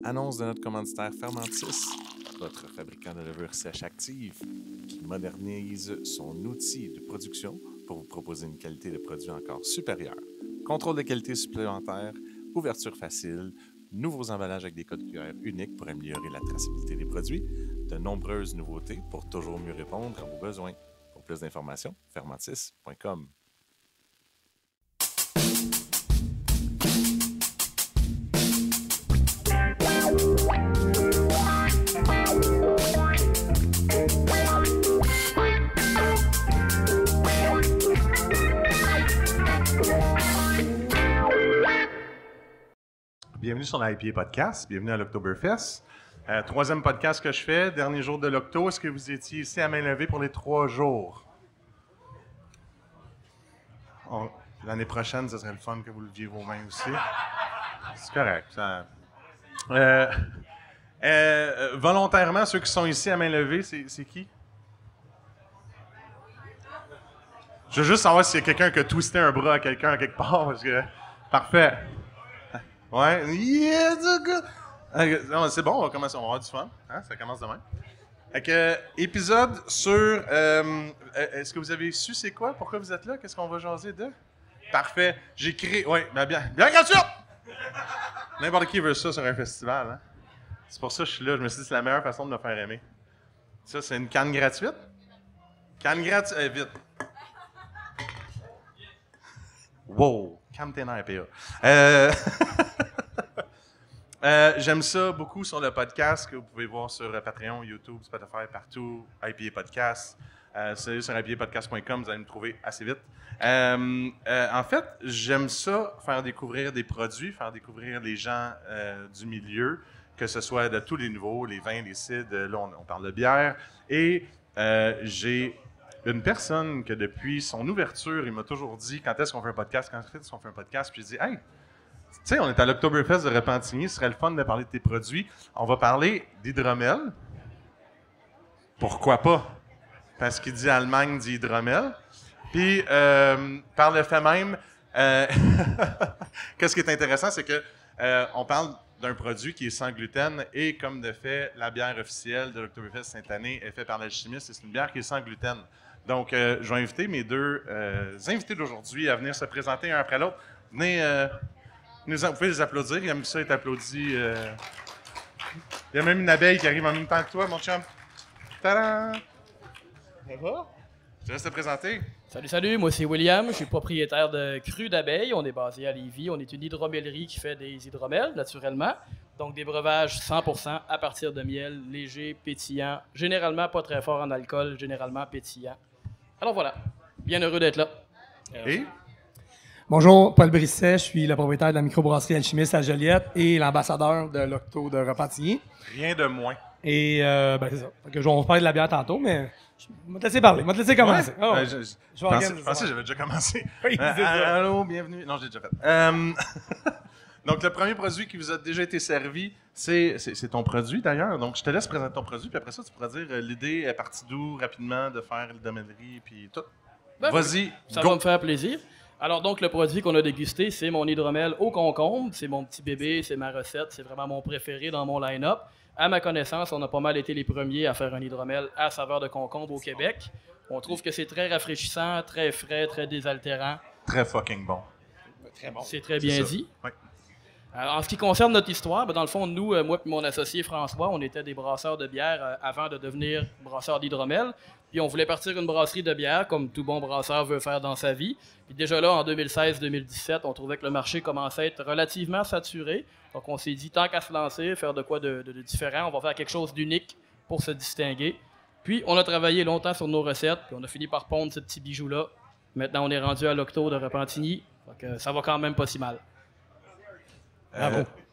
Annonce de notre commanditaire Fermentis, votre fabricant de levure sèche active qui modernise son outil de production pour vous proposer une qualité de produit encore supérieure. Contrôle de qualité supplémentaire, ouverture facile, nouveaux emballages avec des codes QR uniques pour améliorer la traçabilité des produits, de nombreuses nouveautés pour toujours mieux répondre à vos besoins. Pour plus d'informations, fermentis.com. Bienvenue sur l'IPA Podcast, bienvenue à l'Octoberfest. Troisième podcast que je fais, dernier jour de l'Octo. Est-ce que vous étiez ici à main levée pour les 3 jours? L'année prochaine, ce serait le fun que vous leviez vos mains aussi. C'est correct. Volontairement, ceux qui sont ici à main levée, c'est qui? Je veux juste savoir s'il y a quelqu'un qui a twisté un bras à quelqu'un à quelque part, parce que... Parfait. Ouais. Yeah, good. C'est bon, on va commencer. On va avoir du fun. Hein? Ça commence demain. Fait que, épisode sur... est-ce que vous avez su c'est quoi? Pourquoi vous êtes là? Qu'est-ce qu'on va jaser de? Parfait. J'ai créé... Oui, bien gratuit! N'importe qui veut ça sur un festival. Hein? C'est pour ça que je suis là. Je me suis dit que c'est la meilleure façon de me faire aimer. Ça, c'est une canne gratuite? Canne gratuite. Vite. Wow! Calme tes nerfs, PA. J'aime ça beaucoup sur le podcast que vous pouvez voir sur Patreon, YouTube, Spotify, partout, IPA Podcast. C'est sur ipapodcast.com, vous allez me trouver assez vite. En fait, j'aime ça, faire découvrir des produits, faire découvrir les gens du milieu, que ce soit de tous les niveaux, les vins, les cidres, là on parle de bière. Et j'ai une personne que depuis son ouverture, il m'a toujours dit quand est-ce qu'on fait un podcast, puis j'ai dit hey, tu sais, on est à l'Octoberfest de Repentigny, ce serait le fun de parler de tes produits. On va parler d'hydromel. Pourquoi pas? Parce qu'il dit Allemagne, dit hydromel. Puis, par le fait même, qu'est-ce qui est intéressant, c'est que on parle d'un produit qui est sans gluten et comme de fait, la bière officielle de l'Octoberfest cette année est faite par l'Alchimiste et c'est une bière qui est sans gluten. Donc, je vais inviter mes deux invités d'aujourd'hui à venir se présenter un après l'autre. Venez... vous pouvez les applaudir, il aime ça être applaudi. Il y a même une abeille qui arrive en même temps que toi, mon chum. Tadam! Ça va? Je te laisse te présenter. Salut, moi c'est William, je suis propriétaire de Cru d'Abeille. On est basé à Lévis, on est une hydromellerie qui fait des hydromels, naturellement. Donc des breuvages 100% à partir de miel, léger, pétillant, généralement pas très fort en alcool, généralement pétillant. Alors voilà, bien heureux d'être là. Et? Bonjour, Paul Brisset, je suis le propriétaire de la microbrasserie Alchimiste à Joliette et l'ambassadeur de l'Octo de Repentigny. Rien de moins. Et c'est ça. Fait que on va parler de la bière tantôt, mais je vais te laisser parler, je vais te laisser commencer. Ouais? Oh, Je pensais que j'avais déjà commencé. Oui, c'est ça. Allô, bienvenue. Non, j'ai déjà fait. Donc, le premier produit qui vous a déjà été servi, c'est ton produit d'ailleurs. Donc, je te laisse présenter ton produit, puis après ça, tu pourras dire l'idée est partie d'où rapidement de faire l'hydromellerie, puis tout. Vas-y, Ça go. va me faire plaisir. Alors donc, le produit qu'on a dégusté, c'est mon hydromel au concombre. C'est mon petit bébé, c'est ma recette, c'est vraiment mon préféré dans mon line-up. À ma connaissance, on a pas mal été les premiers à faire un hydromel à saveur de concombre au Québec. On trouve que c'est très rafraîchissant, très frais, très désaltérant. Très fucking bon. Très bon. C'est très bien ça. dit. Ouais. En ce qui concerne notre histoire, dans le fond, nous, moi et mon associé François, on était des brasseurs de bière avant de devenir brasseurs d'hydromel. Puis on voulait partir une brasserie de bière, comme tout bon brasseur veut faire dans sa vie. Puis déjà là, en 2016-2017, on trouvait que le marché commençait à être relativement saturé. Donc on s'est dit, tant qu'à se lancer, faire de quoi de différent, on va faire quelque chose d'unique pour se distinguer. Puis on a travaillé longtemps sur nos recettes, puis on a fini par pondre ce petit bijou-là. Maintenant, on est rendu à l'Octo de Repentigny. Donc ça va quand même pas si mal.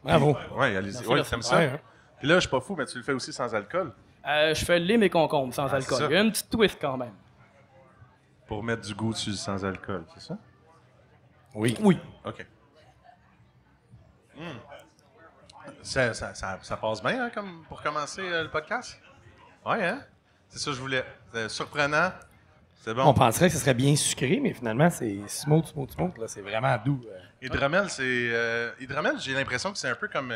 Bravo. Oui, allez-y. Merci, Oui, merci. t'aimes ça? Ouais, hein. Puis là, je suis pas fou, mais tu le fais aussi sans alcool. Je fais lait et concombre sans c'est alcool. ça. Il y a un petit twist quand même. Pour mettre du goût dessus sans alcool, c'est ça? Oui. OK. Ça passe bien, hein, comme pour commencer le podcast? Oui, hein? C'est ça que je voulais. C'est surprenant. C'est bon. On penserait que ce serait bien sucré, mais finalement, c'est smooth. Là. C'est vraiment doux. Hydromel, c'est... Hydromel, j'ai l'impression que c'est un peu comme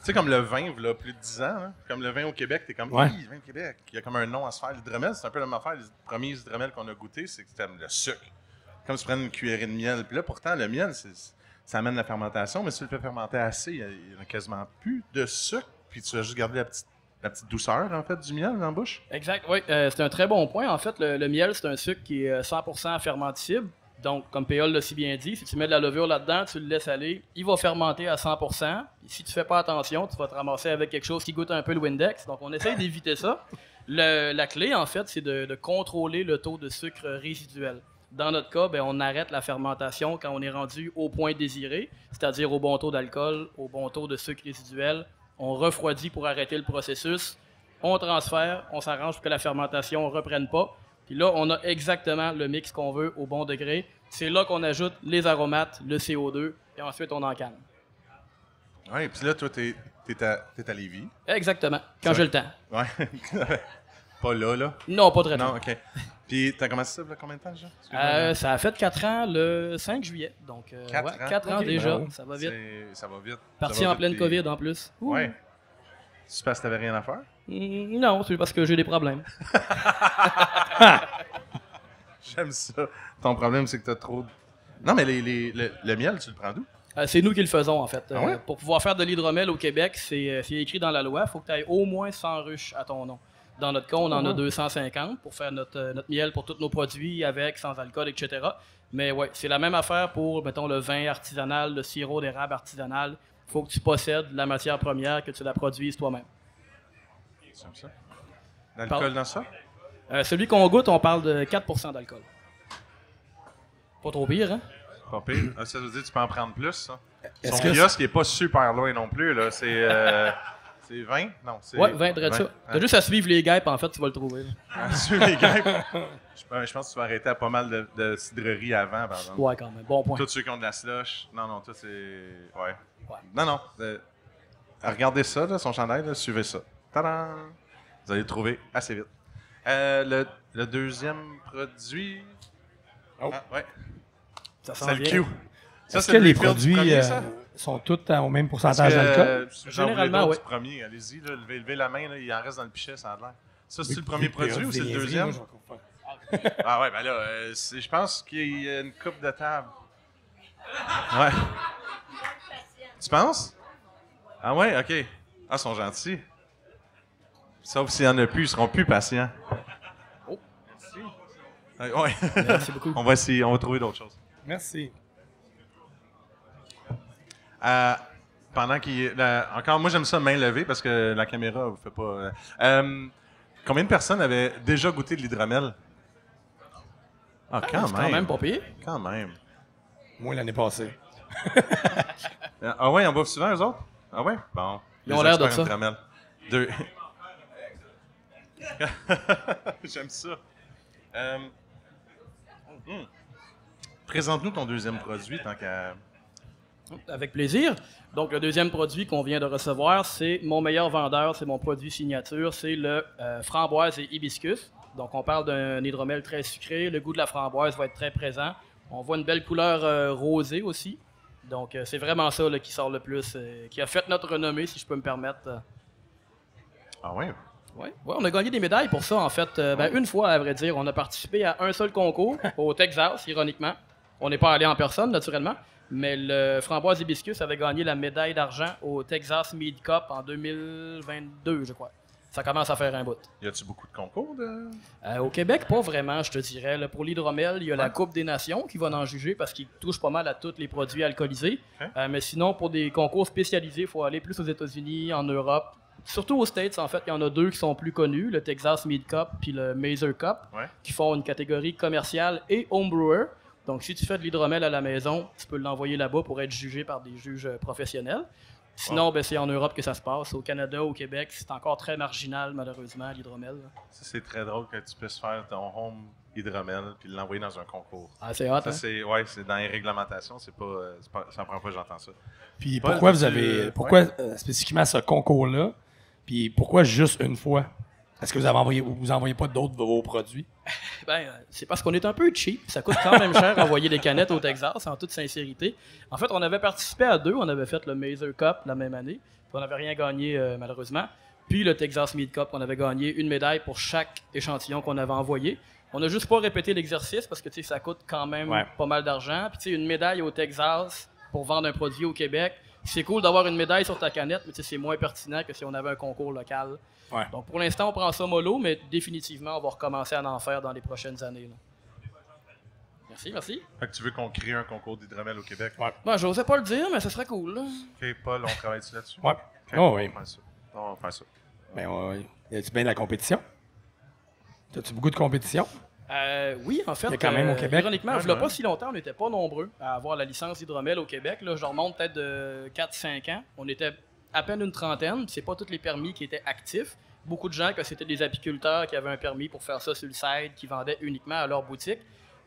Tu sais, comme le vin, il y a plus de 10 ans, hein? Comme le vin au Québec, t'es comme, Ouais. le vin au Québec. Il y a comme un nom à se faire. L'hydromel, c'est un peu la même affaire. Les premiers hydromels qu'on a goûtés, c'est que c'était le sucre. Comme si tu prennes une cuillerée de miel. Puis là, pourtant, le miel, ça amène la fermentation, mais si tu le fais fermenter assez, il n'y a quasiment plus de sucre. Puis tu vas juste garder la petite douceur, en fait, du miel dans la bouche. Exact, oui. C'est un très bon point. En fait, le miel, c'est un sucre qui est 100% fermenticible. Donc, comme Péole l'a si bien dit, si tu mets de la levure là-dedans, tu le laisses aller, il va fermenter à 100%. Et si tu fais pas attention, tu vas te ramasser avec quelque chose qui goûte un peu le Windex. Donc, on essaye d'éviter ça. La clé, en fait, c'est de contrôler le taux de sucre résiduel. Dans notre cas, ben, on arrête la fermentation quand on est rendu au point désiré, c'est-à-dire au bon taux d'alcool, au bon taux de sucre résiduel. On refroidit pour arrêter le processus. On transfère, on s'arrange pour que la fermentation ne reprenne pas. Puis là, on a exactement le mix qu'on veut au bon degré. C'est là qu'on ajoute les aromates, le CO2, et ensuite on encane. Oui, puis là, toi, t'es à Lévis. Exactement, quand j'ai le temps. Ouais. Pas là. Non, pas très Non, tôt. OK. Puis t'as commencé ça, là, combien de temps, déjà? Ça a fait 4 ans le 5 juillet. Donc, 4 ans Ok, déjà, bravo. ça va vite. Ça va vite. Parti Ça va en pleine vite, COVID en plus. Ouh. Ouais. C'est parce que t'avais rien à faire? Non, c'est parce que j'ai des problèmes. J'aime ça. Ton problème, c'est que t'as trop... Non, mais le miel, tu le prends d'où? C'est nous qui le faisons, en fait. Ah ouais? Pour pouvoir faire de l'hydromel au Québec, c'est écrit dans la loi. Il faut que tu aies au moins 100 ruches à ton nom. Dans notre cas, on en a 250 pour faire notre miel pour tous nos produits, avec, sans alcool, etc. Mais ouais, c'est la même affaire pour, mettons, le vin artisanal, le sirop d'érable artisanal. Il faut que tu possèdes la matière première, que tu la produises toi-même. J'aime ça. L'alcool dans ça? Celui qu'on goûte, on parle de 4% d'alcool. Pas trop pire, hein? Pas pire. Ça veut dire que tu peux en prendre plus, ça? Est-ce Son que kiosque qui est pas super loin non plus, là. C'est 20? Non, c'est... Ouais, 20, de ça. T'as juste à suivre les guêpes, en fait, tu vas le trouver. Là. Sur les guêpes. Je pense que tu vas arrêter à pas mal de cidreries avant, par exemple. Ouais, quand même. Bon point. Tous ceux qui ont de la slush. Non, toi, c'est... Ouais. Ouais. Non. Regardez ça, là, son chandail, là, suivez ça. Tadam! Vous allez le trouver assez vite. Le deuxième produit... Oh. Ah, ouais. Ça sent C'est le bien. Q. Ça, Est-ce c'est que le les refill du produits premier, ça? sont tous au même Parce pourcentage d'alcool? Généralement, oui. ouais. Du premier, allez-y, là, levez la main, là, il en reste dans le pichet, ça a l'air. Ça, c'est le premier produit ou c'est le deuxième? Ah ouais, ben là, je pense qu'il y a une coupe de table. Ouais. Tu penses? Ah ouais, OK. Ah, ils sont gentils. Sauf s'il n'y en a plus, ils seront plus patients. Oh. Merci. Ouais. Merci beaucoup. On va essayer, on va trouver d'autres choses. Merci. Pendant encore, moi j'aime ça main levée parce que la caméra ne fait pas. Combien de personnes avaient déjà goûté de l'hydromel? Ah, quand C'est même. quand même pas pire. Quand même. Moi, l'année passée. Ah ouais, on bouffe souvent, eux autres? Ah ouais? Bon. Ils ont l'air de experts ça. hydromel. Deux. J'aime ça. Présente-nous ton deuxième produit tant qu'à. Avec plaisir. Donc, le deuxième produit qu'on vient de recevoir, c'est mon meilleur vendeur, c'est mon produit signature, c'est le framboise et hibiscus. Donc, on parle d'un hydromel très sucré. Le goût de la framboise va être très présent. On voit une belle couleur rosée aussi. Donc, c'est vraiment ça là, qui sort le plus, qui a fait notre renommée, si je peux me permettre. Ah ouais? Ouais, on a gagné des médailles pour ça, en fait. Une fois, à vrai dire. On a participé à un seul concours, au Texas, ironiquement. On n'est pas allé en personne, naturellement. Mais le framboise hibiscus avait gagné la médaille d'argent au Texas Mead Cup en 2022, je crois. Ça commence à faire un bout. Y a-tu beaucoup de concours de. Au Québec, pas vraiment, je te dirais. Là, pour l'hydromel, il y a la Coupe des Nations qui va en juger parce qu'il touche pas mal à tous les produits alcoolisés. Okay. Mais sinon, pour des concours spécialisés, il faut aller plus aux États-Unis, en Europe. Surtout aux States, en fait, il y en a deux qui sont plus connus, le Texas Mead Cup puis le Mazer Cup, qui font une catégorie commerciale et homebrewer. Donc, si tu fais de l'hydromel à la maison, tu peux l'envoyer là-bas pour être jugé par des juges professionnels. Sinon, c'est en Europe que ça se passe. Au Canada, au Québec, c'est encore très marginal, malheureusement, l'hydromel. Ça, c'est très drôle que tu puisses faire ton home hydromel puis l'envoyer dans un concours. Ah, c'est hot, Ça, hein? c'est dans les réglementations, c'est pas ça prend pas, j'entends ça. Puis Paul, pourquoi tu- spécifiquement ce concours-là? Puis pourquoi juste une fois? Est-ce que vous envoyez pas d'autres de vos produits? C'est parce qu'on est un peu cheap. Ça coûte quand même cher envoyer des canettes au Texas, en toute sincérité. En fait, on avait participé à deux. On avait fait le Mazer Cup la même année. On n'avait rien gagné, malheureusement. Puis le Texas Meat Cup, on avait gagné une médaille pour chaque échantillon qu'on avait envoyé. On n'a juste pas répété l'exercice parce que ça coûte quand même pas mal d'argent. Puis une médaille au Texas pour vendre un produit au Québec, c'est cool d'avoir une médaille sur ta canette, mais c'est moins pertinent que si on avait un concours local. Ouais. Donc pour l'instant, on prend ça mollo, mais définitivement, on va recommencer à en faire dans les prochaines années. Là. Merci. Fait que tu veux qu'on crée un concours d'hydromel au Québec? Ouais. Bon, j'osais pas le dire, mais ce serait cool. Là. OK, Paul, on travaille-tu là-dessus? Ouais. OK, Oh, oui. On va faire ça. On va faire ça. Ben, y a-tu bien de la compétition? As-tu beaucoup de compétition? Oui, en fait. Il y a quand même au Québec. Ironiquement, il n'y a pas si longtemps, on n'était pas nombreux à avoir la licence hydromel au Québec. Là, je remonte peut-être de 4-5 ans. On était à peine une trentaine. C'est pas tous les permis qui étaient actifs. Beaucoup de gens, que c'était des apiculteurs qui avaient un permis pour faire ça sur le site, qui vendaient uniquement à leur boutique.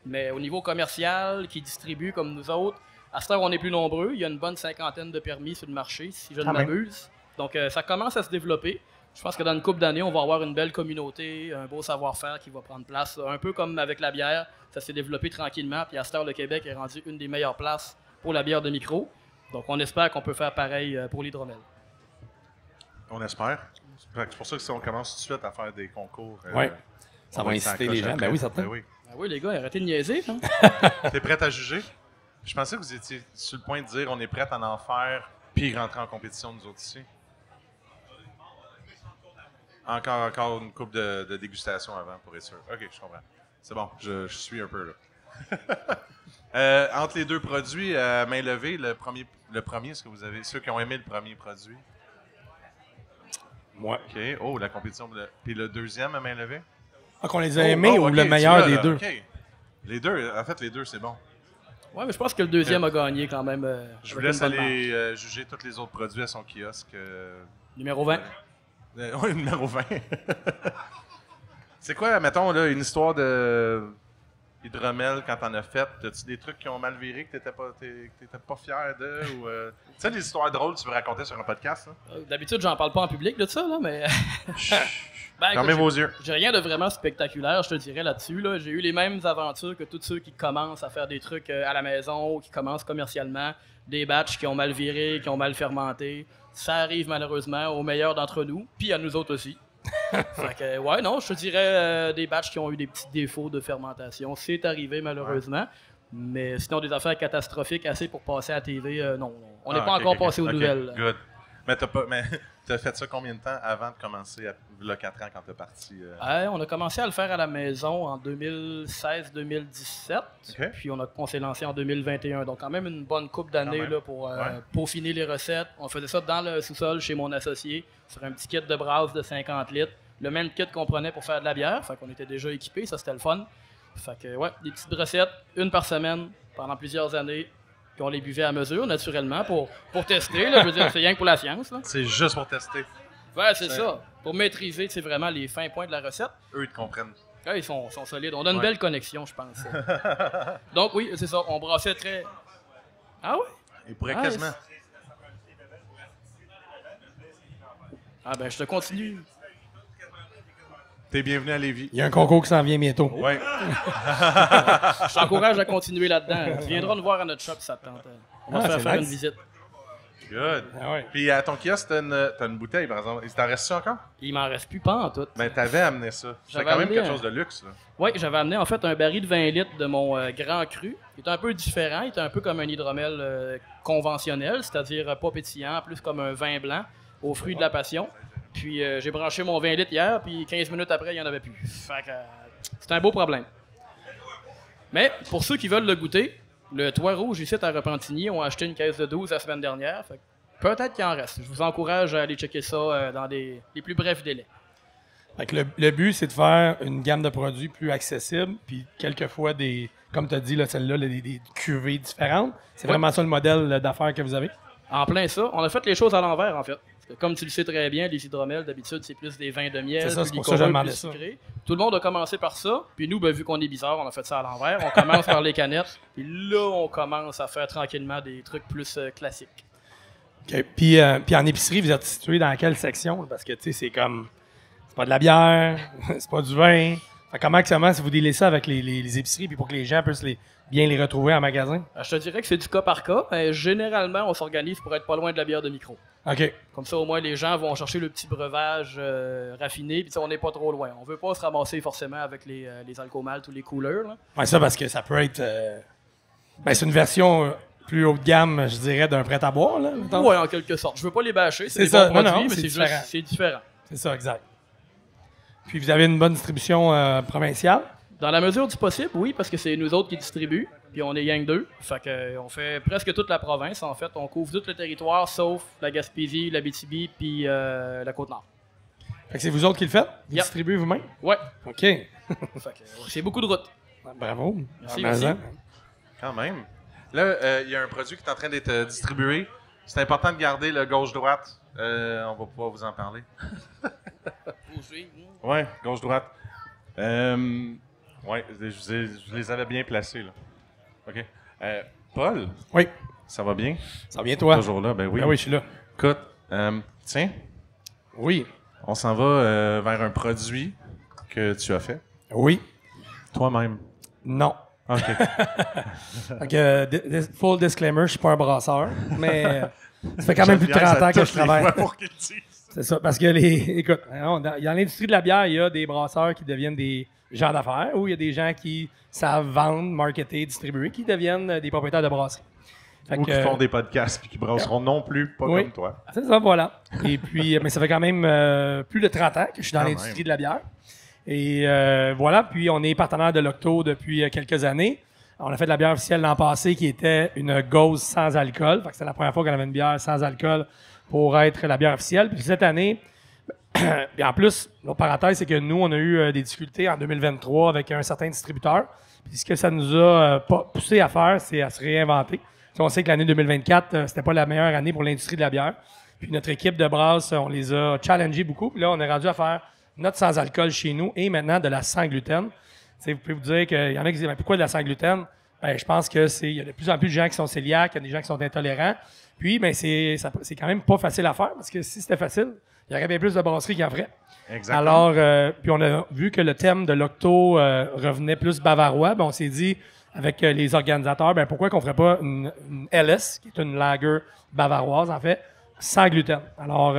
Mais au niveau commercial, qui distribuent comme nous autres, à cette heure, on est plus nombreux. Il y a une bonne cinquantaine de permis sur le marché, si je ne m'abuse. Donc, ça commence à se développer. Je pense que dans une couple d'années, on va avoir une belle communauté, un beau savoir-faire qui va prendre place. Un peu comme avec la bière, ça s'est développé tranquillement. Puis à cette heure, le Québec est rendu une des meilleures places pour la bière de micro. Donc, on espère qu'on peut faire pareil pour l'hydromel. On espère. C'est pour ça que si on commence tout de suite à faire des concours, Oui. Ça on va être inciter sur la les coche gens. après. Ben oui, certain. Ben oui. Ah oui, les gars, arrêtez de niaiser. Hein? T'es prêt à juger? Je pensais que vous étiez sur le point de dire on est prêt à en faire puis rentrer en compétition nous autres ici. Encore une coupe de dégustation avant pour être sûr. OK, je comprends. C'est bon, je suis un peu là. Entre les deux produits, main levée, le premier, est-ce que vous avez ceux qui ont aimé le premier produit? Moi. OK. Oh, la compétition. Puis le deuxième à main levée? Ah, qu'on les a aimés ou OK, le meilleur des là, deux? OK. Les deux, en fait, les deux, c'est bon. Ouais, mais je pense que le deuxième a gagné quand même. Je vous avec laisse une bonne aller juger tous les autres produits à son kiosque. marge. Numéro 20. Oui, numéro 20. C'est quoi, mettons, là, une histoire de hydromel quand t'en as fait? As-tu des trucs qui ont mal viré que t'étais pas fier de? Ou, tu sais, des histoires drôles que tu veux raconter sur un podcast? Hein? D'habitude, j'en parle pas en public de ça, là, mais. Ben, écoute, Fermez vos yeux. J'ai rien de vraiment spectaculaire, je te dirais, là-dessus. Là. J'ai eu les mêmes aventures que tous ceux qui commencent à faire des trucs à la maison, qui commencent commercialement, des batchs qui ont mal viré, qui ont mal fermenté. Ça arrive malheureusement aux meilleurs d'entre nous, puis à nous autres aussi. Fait que, ouais, non, je te dirais des batchs qui ont eu des petits défauts de fermentation. C'est arrivé malheureusement. Mais sinon, des affaires catastrophiques assez pour passer à la TV, non. On n'est pas encore passé aux nouvelles. Good. Mais t'as fait ça combien de temps avant de commencer, là, 4 ans, quand t'es parti? On a commencé à le faire à la maison en 2016-2017. OK. Puis on s'est lancé en 2021. Donc quand même une bonne couple d'années Quand même. là, pour peaufiner les recettes. On faisait ça dans le sous-sol chez mon associé, sur un petit kit de brasse de 50 litres. Le même kit qu'on prenait pour faire de la bière. Fait qu'on était déjà équipés, ça c'était le fun. Fait que ouais, des petites recettes, une par semaine, pendant plusieurs années. Puis on les buvait à mesure, naturellement, pour tester. Là. Je veux dire, c'est rien que pour la science. Là. C'est juste pour tester. Ouais, c'est ça. Pour maîtriser vraiment les fins points de la recette. Eux, ils te comprennent. Ouais, ils sont solides. On a une belle connexion, je pense. Donc oui, c'est ça. On brassait très... Ah ouais? Ils pourraient Ah, quasiment. Ah ben, je te continue. T'es bienvenu à Lévis. Il y a un concours qui s'en vient bientôt. Ouais. Je t'encourage à continuer là-dedans. Tu viendras nous voir à notre shop si ça te tente. On va te faire c'est faire nice. une visite. Good. Ah ouais. Puis à ton kiosque, t'as une bouteille, par exemple. Il t'en reste-tu encore? Il m'en reste plus pas en tout. Ben, t'avais amené ça. C'est J'avais quand même amené quelque un- chose de luxe, là. Oui, j'avais amené en fait un baril de 20 litres de mon grand cru. Il était un peu différent. Il était un peu comme un hydromel conventionnel, c'est-à-dire pas pétillant, plus comme un vin blanc aux fruits de la passion. Puis j'ai branché mon 20 litres hier, puis 15 minutes après, il n'y en avait plus. Fait que c'est un beau problème. Mais pour ceux qui veulent le goûter, le Toit Rouge ici à Repentigny ont acheté une caisse de 12 la semaine dernière. Fait que peut-être qu'il en reste. Je vous encourage à aller checker ça dans les plus brefs délais. Fait que le but, c'est de faire une gamme de produits plus accessible, puis quelquefois comme tu as dit, là, celle-là, des cuvées différentes. C'est vraiment ça le modèle d'affaires que vous avez? En plein ça, on a fait les choses à l'envers en fait. Parce que comme tu le sais très bien, les hydromels d'habitude c'est plus des vins de miel, C'est ça, plus c'est pour ça que je liquoreux, demandais plus ça. sucrés. Tout le monde a commencé par ça, puis nous, ben, vu qu'on est bizarre, on a fait ça à l'envers. On commence par les canettes, puis là on commence à faire tranquillement des trucs plus classiques. OK. Puis en épicerie, vous êtes situé dans quelle section? Parce que, tu sais, c'est pas de la bière, c'est pas du vin. Comment si vous délez ça avec les épiceries puis pour que les gens puissent bien les retrouver en magasin? Je te dirais que c'est du cas par cas, mais généralement, on s'organise pour être pas loin de la bière de micro. OK. Comme ça, au moins, les gens vont chercher le petit breuvage raffiné, puis on n'est pas trop loin. On veut pas se ramasser forcément avec les alcoomaltes ou les coolers. Là. Ouais, ça parce que ça peut être... c'est une version plus haut de gamme, je dirais, d'un prêt-à-boire, là. mettons. Ouais, en quelque sorte. Je veux pas les bâcher, c'est des ça. bons Non, produits, non, mais c'est c'est différent. juste c'est différent. C'est ça, exact. Puis vous avez une bonne distribution provinciale? Dans la mesure du possible, oui, parce que c'est nous autres qui distribuent, puis on est gang 2. Fait que on fait presque toute la province, en fait. On couvre tout le territoire, sauf la Gaspésie, l'Abitibi, puis la Côte-Nord. Fait que c'est vous autres qui le faites? Vous Yep. distribuez vous-même? Ouais. OK. Fait que, c'est beaucoup de route. Bravo. Merci, Mais, merci. hein. Quand même. Là, il y a un produit qui est en train d'être distribué. C'est important de garder le gauche-droite. On va pouvoir vous en parler. Ouais, gauche-droite. Ouais, je les avais bien placés, là. OK. Paul, Oui. ça va bien? Ça va bien, toi? Toujours là? Ben oui. Ben oui, je suis là. Écoute, tiens, Oui. on s'en va vers un produit que tu as fait Oui. toi-même. Non. OK. Full disclaimer, je suis pas un brasseur, mais ça fait quand même plus de 30 ans que je travaille. Pour qu'ils le disent. C'est ça, parce que écoute, dans l'industrie de la bière, il y a des brasseurs qui deviennent des gens d'affaires ou il y a des gens qui savent vendre, marketer, distribuer, qui deviennent des propriétaires de brasseries. Fait Ou que, qui font des podcasts puis qui brasseront non plus, pas Oui. comme toi. C'est ça, voilà. Et puis, mais ça fait quand même plus de 30 ans que je suis dans Quand l'industrie même. de la bière. Et voilà, puis on est partenaire de l'Octo depuis quelques années. On a fait de la bière officielle l'an passé qui était une Gose sans alcool. Fait que c'était la première fois qu'on avait une bière sans alcool pour être la bière officielle. Puis cette année, puis en plus, l'autre parenthèse, c'est que nous, on a eu des difficultés en 2023 avec un certain distributeur. Puis ce que ça nous a pas poussé à faire, c'est à se réinventer. Puis on sait que l'année 2024, c'était pas la meilleure année pour l'industrie de la bière. Puis notre équipe de brasse, on les a challengés beaucoup. Puis là, on est rendu à faire notre sans-alcool chez nous et maintenant de la sans gluten. T'sais, vous pouvez vous dire qu'il y en a qui disent « Pourquoi de la sans gluten? » Ben, je pense que il y a de plus en plus de gens qui sont cœliaques, il y a des gens qui sont intolérants. Puis, ben, c'est quand même pas facile à faire parce que si c'était facile, il y aurait bien plus de brasseries qui en feraient. Exactement. Alors, puis on a vu que le thème de l'Octo revenait plus bavarois. Ben, on s'est dit, avec les organisateurs, ben, pourquoi qu'on ferait pas une LS, qui est une lager bavaroise, en fait, sans gluten. Alors,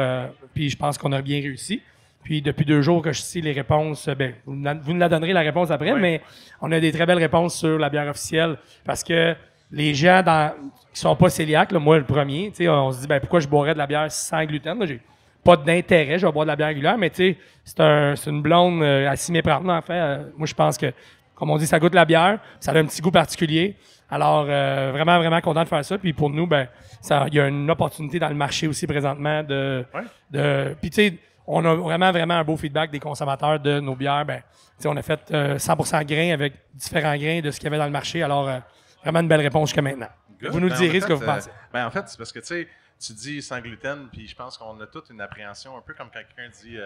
puis je pense qu'on a bien réussi. Puis depuis 2 jours que je sais les réponses, vous nous la donnerez la réponse après, Oui. mais on a des très belles réponses sur la bière officielle parce que les gens qui sont pas cœliaques, là, moi le premier, on se dit pourquoi je boirais de la bière sans gluten? Là, j'ai pas d'intérêt, je vais boire de la bière régulière, mais c'est une blonde à s'y méprendre en fait. Moi je pense que, comme on dit, ça goûte la bière, ça a un petit goût particulier. Alors vraiment, vraiment content de faire ça. Puis pour nous, il y a une opportunité dans le marché aussi présentement puis tu sais, on a vraiment, vraiment un beau feedback des consommateurs de nos bières. On a fait 100% grains avec différents grains de ce qu'il y avait dans le marché. Alors, vraiment une belle réponse jusqu'à maintenant. Good. Vous nous Ben, direz en ce que fait, vous pensez. En fait, c'est parce que tu dis sans gluten, puis je pense qu'on a toute une appréhension, un peu comme quand quelqu'un dit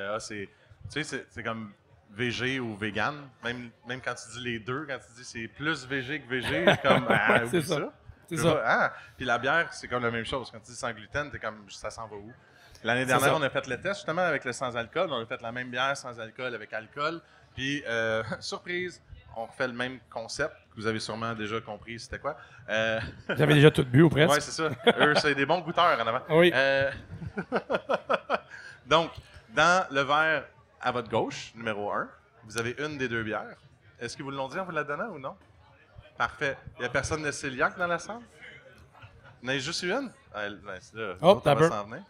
c'est comme végé ou vegan. Même quand tu dis les deux, quand tu dis c'est plus végé que végé, c'est comme Ouais, oublie c'est ça. C'est Tu ça. vois, ah, puis la bière, c'est comme la même chose. Quand tu dis sans gluten, t'es comme ça s'en va où? L'année dernière, ça. on a fait le test justement avec le sans-alcool. On a fait la même bière sans alcool avec alcool. Puis, surprise, on refait le même concept que vous avez sûrement déjà compris c'était quoi. Vous avez déjà tout bu ou presque? Ouais, c'est ça. Eux, c'est des bons goûteurs en avant. Oui. Donc, dans le verre à votre gauche, numéro 1, vous avez une des 2 bières. Est-ce qu'ils vous l'ont dit en vous la donnant ou non? Parfait. Il n'y a personne de cœliaque dans la salle? Il y en a juste une? C'est là, Oh, ça t'as va peu. s'en venir.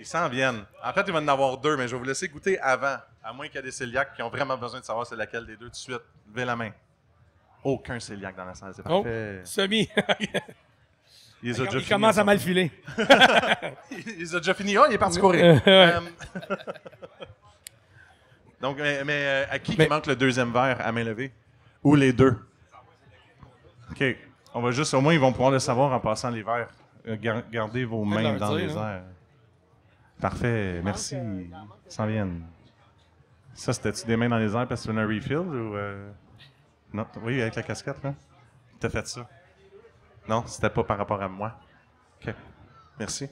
Ils s'en viennent. En fait, il va en avoir 2, mais je vais vous laisser goûter avant. À moins qu'il y ait des cœliaques qui ont vraiment besoin de savoir c'est laquelle des 2 tout de suite. Levez la main. Aucun cœliaque dans la salle, c'est Oh, parfait. semi. Il les a déjà Il finis, commence ça. à mal filer. Il les a déjà fini. Ah, il est parti courir. Ouais. Donc, à qui Mais- manque le 2e verre à main levée? Ou les 2? OK. On va juste, au moins, ils vont pouvoir le savoir en passant les verres. Gardez vos mains leur dans dire, les hein. airs. Parfait. Merci. Ils s'en viennent. Ça, c'était-tu des mains dans les airs parce que tu veux un refill ou... Non? Oui, avec la casquette, là? T'as fait ça? Non, c'était pas par rapport à moi. OK. Merci.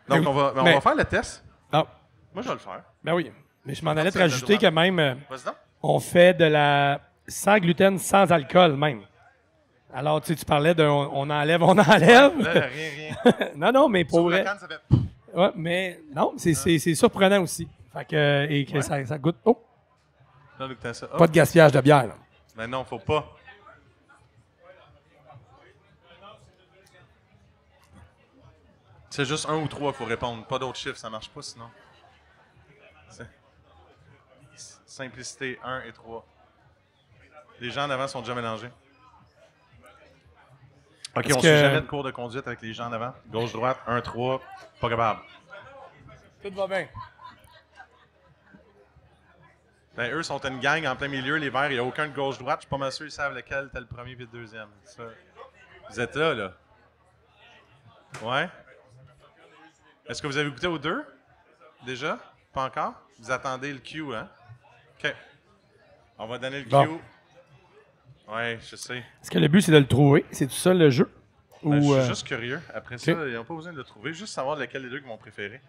Donc, on va faire le test. Ah. Moi, je vais le faire. Ben oui. Mais je m'en allais te celle de rajouter droite. que même, Vas-y donc. on fait de la sans gluten, sans alcool même. Alors, tu sais, tu parlais de on enlève, on enlève. Là, rien. non, mais pour Sur la vrai. canne, ça fait... Ouais, mais non, c'est surprenant aussi. Fait que, et que Ouais. ça goûte. Oh, Là, Luc, t'as ça. Oh. pas de gaspillage de bière. Là. Mais non, faut pas. C'est juste 1 ou 3 qu'il faut répondre. Pas d'autres chiffres, ça marche pas sinon. C'est- Simplicité 1 et 3. Les gens en avant sont déjà mélangés. OK, Est-ce on que- suit jamais de cours de conduite avec les gens en avant. Gauche, droite, 1, 3. Pas capable. Tout va bien. Ben, eux sont une gang en plein milieu. Les verts, il n'y a aucun de gauche-droite. Je suis pas mal sûr qu'ils savent lequel était le premier et le deuxième. Ça. Vous êtes là, là? Ouais? Est-ce que vous avez goûté aux deux? Déjà? Pas encore? Vous attendez le cue, hein? OK. On va donner le Bon. cue. Ouais, je sais. Est-ce que le but, c'est de le trouver? C'est tout ça le jeu? Ben, Ou, je suis juste curieux. Après ça, OK. ils n'ont pas besoin de le trouver. Juste savoir lequel des deux qu'ils vont préférer.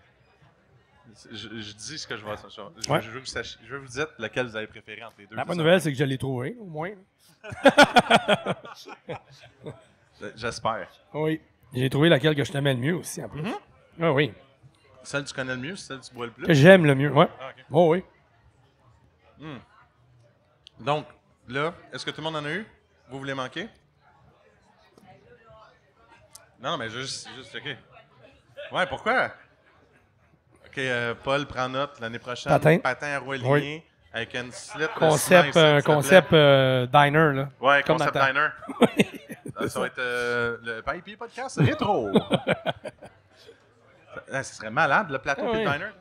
Je dis ce que je vais. Ouais. Je veux que vous sachiez. Je veux que vous dites lequel vous avez préféré entre les deux. La C'est bonne ça. nouvelle, c'est que je l'ai trouvé, au moins. J'espère. Oui. J'ai trouvé laquelle que je t'aimais le mieux aussi, en plus. Ah oui. Celle que tu connais le mieux, c'est celle que tu bois le Que plus. j'aime le mieux, ouais. Ah, OK. Oh oui. Donc, là, est-ce que tout le monde en a eu? Vous voulez manquer? Non, mais juste OK. Ouais, pourquoi? OK, Paul prend note l'année prochaine. Patin. à roue alignée Oui. avec une slit. Concept, concept diner, là. Ouais, comme concept dans ta- diner. Ça va être le IPA podcast rétro. Ça serait malade, le plateau Ah puis le oui. diner.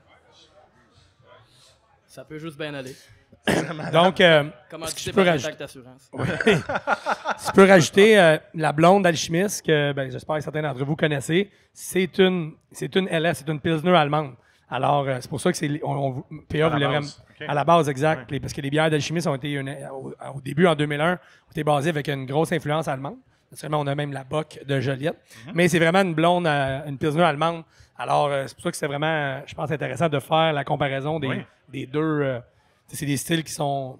Ça peut juste bien aller. Donc, Comment est-ce que tu je peux par rajouter? Intact Assurance. tu peux rajouter la blonde d'Alchimiste, que ben, j'espère que certains d'entre vous connaissez. C'est une LS, c'est une Pilsner allemande. Alors, c'est pour ça que PA À la voulait vraiment. base, OK. À la base, exact. Parce que les bières d'Alchimiste ont été, au début, en 2001, ont été basées avec une grosse influence allemande. Naturellement, on a même la Bock de Joliette. Mais c'est vraiment une blonde, une Pilsner allemande. Alors, c'est pour ça que c'est vraiment, je pense, intéressant de faire la comparaison des deux. C'est des styles qui sont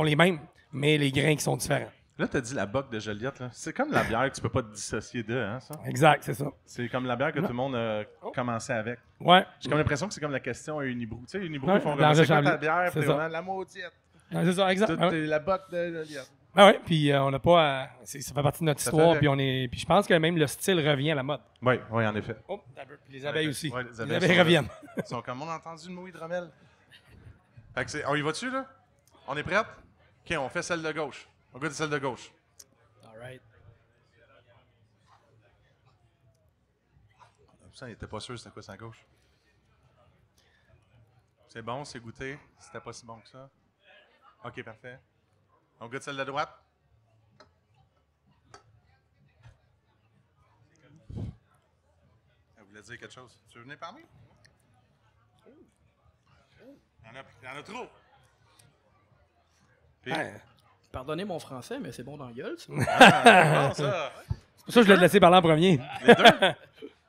les mêmes, mais les grains qui sont différents. Là, tu as dit la boque de Joliette. Là. C'est comme la bière que tu peux pas te dissocier de, hein, ça? Exact, c'est ça. C'est comme la bière que tout le monde a commencé avec. Ouais. J'ai comme l'impression que c'est comme la question à Unibrou. Tu sais, Unibrou, Ouais, ils font la comme c'est quoi Chamblay. ta bière? C'est Puis ça. vraiment, la maudite. Ouais, c'est ça, exact. Tout est la boque de Joliette. Ah ouais, puis on n'a pas ça fait partie de notre Ça histoire, fait- puis je pense que même le style revient à la mode. Oui, oui, en effet. Oh, puis les abeilles aussi. Ouais, les abeilles sont reviennent. là. Ils sont comme on a entendu le mot hydromel. Fait que on y va-tu, là? On est prête? OK, on fait celle de gauche. On goûte celle de gauche. All right. Ça, il était pas sûr c'était quoi sa gauche. C'est bon, c'est goûté. C'était pas si bon que ça. OK, parfait. On goûte celle de droite. Elle voulait dire quelque chose. Tu veux venir parler? Il y en a trop. Puis, Ouais. Pardonnez mon français, mais c'est bon dans la gueule, ça. bon, ça. C'est pour ça que je l'ai laissé parler en premier. Les deux?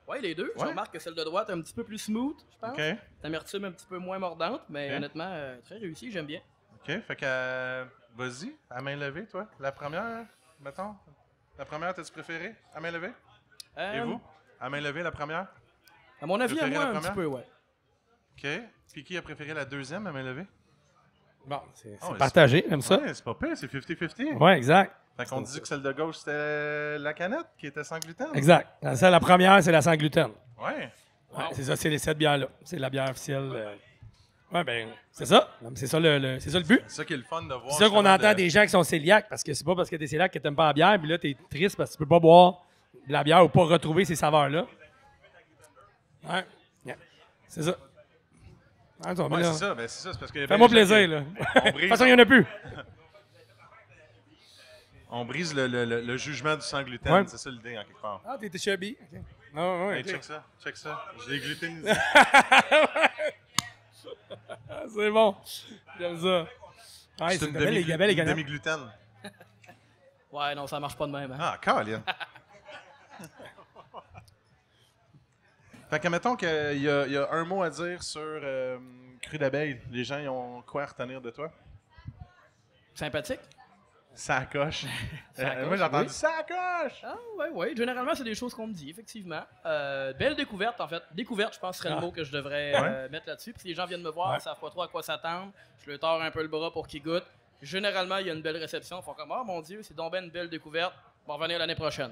Ouais, les deux. Je Ouais. remarque que celle de droite est un petit peu plus smooth, je pense. OK. L'amertume un petit peu moins mordante, mais Ok. honnêtement, très réussi, j'aime bien. OK, fait que vas-y, à main levée, toi. La première, mettons. La première, t'as-tu préféré? À main levée? Et vous? À main levée, la première? À mon avis, à Préférez moi, la un petit première? peu, ouais. OK. Puis qui a préféré la deuxième à main levée? Bon, c'est ouais, partagé, comme ça. Ouais, c'est pas pire, c'est 50-50. Ouais, exact. Fait qu'on dit que celle de gauche, c'était la canette qui était sans gluten. Exact. La première, c'est la sans gluten. Ouais. Ouais, c'est ça, c'est les 7 bières-là. C'est la bière officielle. Ouais, ben, c'est ça. Non, mais c'est ça c'est ça le but. C'est ça qui est le fun de voir. C'est ça qu'on justement, entend de- des gens qui sont cœliaques, parce que c'est pas parce que t'es cœliaque que t'aimes pas la bière, puis là, t'es triste parce que tu peux pas boire de la bière ou pas retrouver ces saveurs-là. Ouais. Yeah. C'est ça. Ouais, tu vois, Ouais, là. c'est ça. Ben, c'est ça. C'est parce que. Fais-moi plaisir, là. On De brise, toute façon, il n'y en a plus. on brise le jugement du sans gluten. Ouais. C'est ça l'idée, en quelque part. Ah, t'étais chubby. OK. Non, ouais, Hey, ok. check ça. Check ça. Je l'ai gluténisé. Ah, c'est bon. J'aime ça. Ouais, c'est belle, les gabelles, les gagnants. demi-gluten. Ouais, non, ça marche pas de même. Hein. Ah, Colin. Fait que mettons qu'il y a un mot à dire sur Cru d'abeille. Les gens, ils ont quoi à retenir de toi? Sympathique? Ça coche. Ça Moi, j'ai entendu oui. ça coche! Ah, ouais. Généralement, c'est des choses qu'on me dit, effectivement. Belle découverte, en fait. Découverte, je pense, serait le mot que je devrais mettre là-dessus. Puis si les gens viennent me voir, ils ne savent pas trop à quoi s'attendre. Je leur tords un peu le bras pour qu'ils goûtent. Généralement, il y a une belle réception. Ils font comme, oh mon Dieu, c'est donc ben une belle découverte. On va revenir l'année prochaine.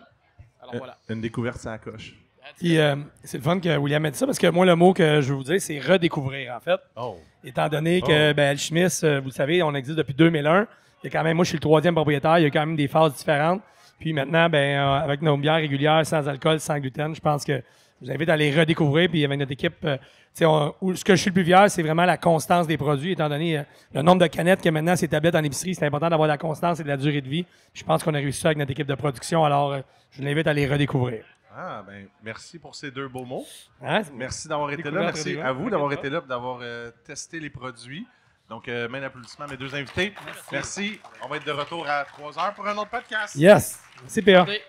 Alors voilà. Une découverte, ça coche. Puis c'est le fun que William ait dit ça parce que moi, le mot que je veux vous dire, c'est redécouvrir, en fait. Oh. Étant donné que Alchimiste, vous le savez, on existe depuis 2001. Il y a quand même, moi, je suis le 3e propriétaire. Il y a quand même des phases différentes. Puis maintenant, avec nos bières régulières, sans alcool, sans gluten, je pense que je vous invite à les redécouvrir. Puis avec notre équipe, ce que je suis le plus fier, c'est vraiment la constance des produits, étant donné le nombre de canettes que maintenant ces tablettes en épicerie, c'est important d'avoir de la constance et de la durée de vie. Puis je pense qu'on a réussi ça avec notre équipe de production. Alors, je vous invite à les redécouvrir. Ah, ben, merci pour ces 2 beaux mots. Hein? Merci d'avoir été là. Découverte, Merci découverte. à vous d'avoir été là et d'avoir testé les produits. Donc, main d'applaudissement à mes 2 invités. Merci. On va être de retour à 3 heures pour un autre podcast. Yes. C'est PA. Merci.